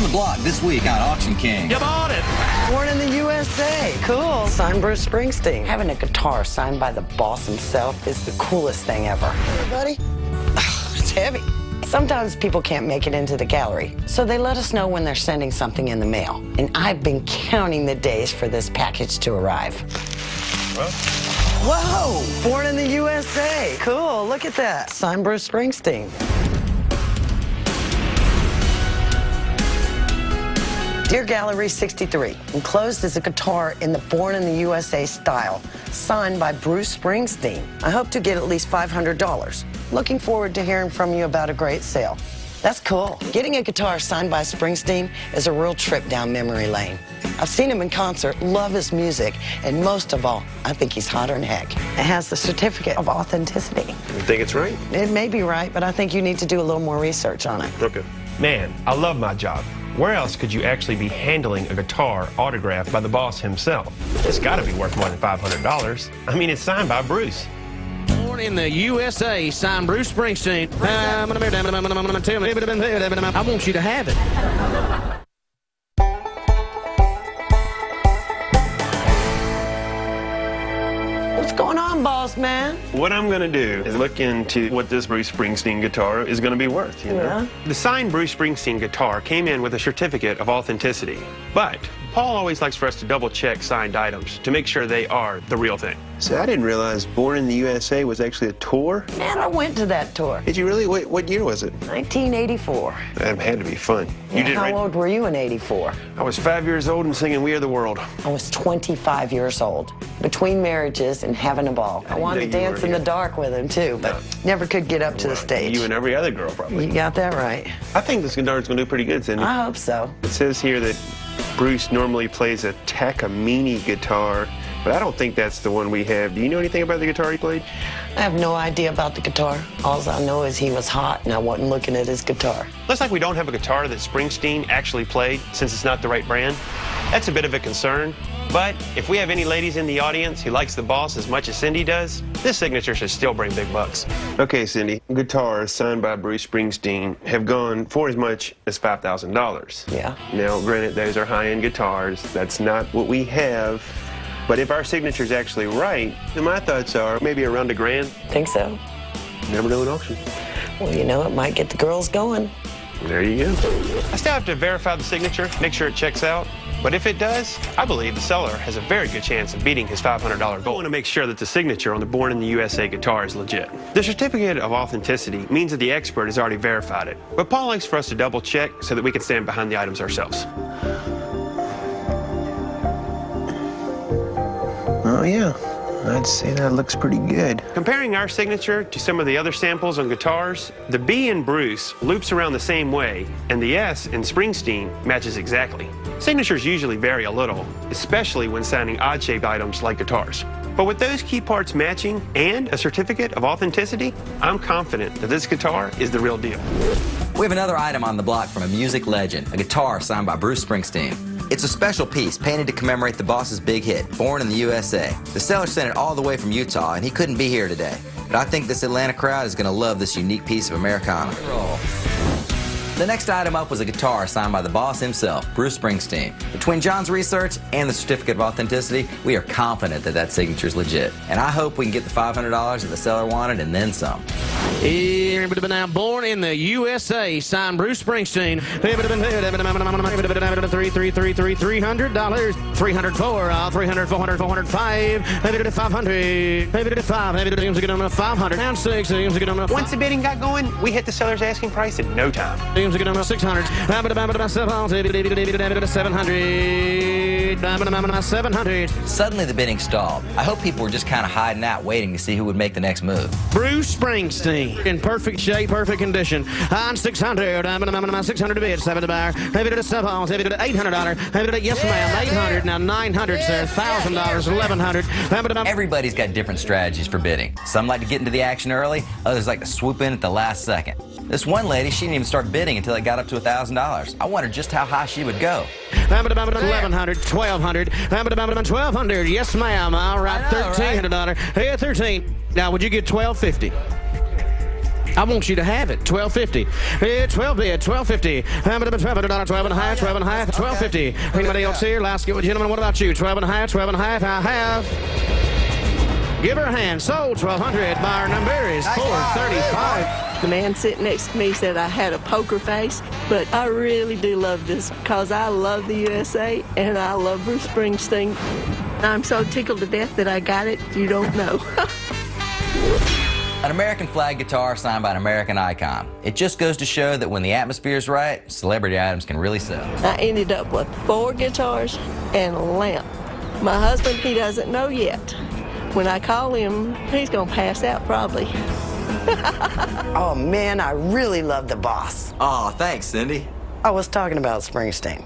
On the block this week on Auction King. You bought it. Born in the USA. Cool. Signed Bruce Springsteen. Having a guitar signed by the boss himself is the coolest thing ever. Hey, buddy. It's heavy. Sometimes people can't make it into the gallery, so they let us know when they're sending something in the mail. And I've been counting the days for this package to arrive. Whoa! Born in the USA. Cool. Look at that. Signed Bruce Springsteen. Dear Gallery 63, enclosed is a guitar in the Born in the USA style, signed by Bruce Springsteen. I hope to get at least $500. Looking forward to hearing from you about a great sale. That's cool. Getting a guitar signed by Springsteen is a real trip down memory lane. I've seen him in concert, love his music, and most of all, I think he's hotter than heck. It has the certificate of authenticity. You think it's right? It may be right, but I think you need to do a little more research on it. Okay. Man, I love my job. Where else could you actually be handling a guitar autographed by the boss himself? It's got to be worth more than $500. I mean, it's signed by Bruce. Born in the USA, signed Bruce Springsteen. I want you to have it. What's going on, boss man? What I'm going to do is look into what this Bruce Springsteen guitar is going to be worth, you know? Yeah. The signed Bruce Springsteen guitar came in with a certificate of authenticity, but Paul always likes for us to double-check signed items to make sure they are the real thing. So I didn't realize Born in the USA was actually a tour. Man, I went to that tour. Did you really? What year was it? 1984. That had to be fun. Yeah, how old were you in 84? I was 5 years old and singing We Are the World. I was 25 years old. Between marriages and having a ball. I wanted to dance in the dark with him, too, but never could get up to the stage. You and every other girl, probably. You got that right. I think this guitar is going to do pretty good, Cindy. I hope so. It says here that Bruce normally plays a Takamine guitar, but I don't think that's the one we have. Do you know anything about the guitar he played? I have no idea about the guitar. All I know is he was hot and I wasn't looking at his guitar. Looks like we don't have a guitar that Springsteen actually played since it's not the right brand. That's a bit of a concern, but if we have any ladies in the audience who likes the boss as much as Cindy does, this signature should still bring big bucks. Okay, Cindy, guitars signed by Bruce Springsteen have gone for as much as $5,000. Yeah. Now, granted, those are high-end guitars. That's not what we have. But if our signature's actually right, then my thoughts are maybe around $1,000. Think so? Never know an auction. Well, you know, it might get the girls going. There you go. I still have to verify the signature, make sure it checks out. But if it does, I believe the seller has a very good chance of beating his $500 goal. I want to make sure that the signature on the Born in the USA guitar is legit. The certificate of authenticity means that the expert has already verified it. But Paul likes for us to double check so that we can stand behind the items ourselves. Oh, yeah. I'd say that looks pretty good. Comparing our signature to some of the other samples on guitars, the B in Bruce loops around the same way, and the S in Springsteen matches exactly. Signatures usually vary a little, especially when signing odd-shaped items like guitars. But with those key parts matching and a certificate of authenticity, I'm confident that this guitar is the real deal. We have another item on the block from a music legend, a guitar signed by Bruce Springsteen. It's a special piece painted to commemorate the boss's big hit, Born in the USA. The seller sent it all the way from Utah, and he couldn't be here today. But I think this Atlanta crowd is going to love this unique piece of Americana. The next item up was a guitar signed by the boss himself, Bruce Springsteen. Between John's research and the certificate of authenticity, we are confident that that signature is legit. And I hope we can get the $500 that the seller wanted and then some. Now, Born in the USA, signed Bruce Springsteen. $300, $300, 400, 400, 500, 500, and 6. Once the bidding got going, we hit the seller's asking price in no time. 600, 700, 700. Suddenly the bidding stalled. I hope people were just kind of hiding out, waiting to see who would make the next move. Bruce Springsteen, in perfect shape, perfect condition. On 600, 600 bid, 7 to buyer. Maybe to $700, maybe to $800. Maybe to yes ma'am, 800. Now 900, sir. $1,000, 1,100. Everybody's got different strategies for bidding. Some like to get into the action early, others like to swoop in at the last second. This one lady, she didn't even start bidding until it got up to $1,000. I wondered just how high she would go. 1,100, 1,200, 1,200. Yes, ma'am. All right, $1,300. Hey, 13. Now, would you get $1,250? I want you to have it. $12.50. It's 12 bid. $12.50. $12.50. 12 and a half. 12 and a half. $12.50. Anybody else here? Last gentlemen, what about you? 12 and a half. 12 and a half. I have. Give her a hand. Sold. 1,200. Buyer number is 435. The man sitting next to me said I had a poker face, but I really do love this because I love the USA and I love Bruce Springsteen. I'm so tickled to death that I got it, you don't know. An American flag guitar signed by an American icon. It just goes to show that when the atmosphere's right, celebrity items can really sell. I ended up with 4 guitars and a lamp. My husband, he doesn't know yet. When I call him, he's going to pass out probably. Oh, man, I really love the boss. Aw, thanks, Cindy. I was talking about Springsteen.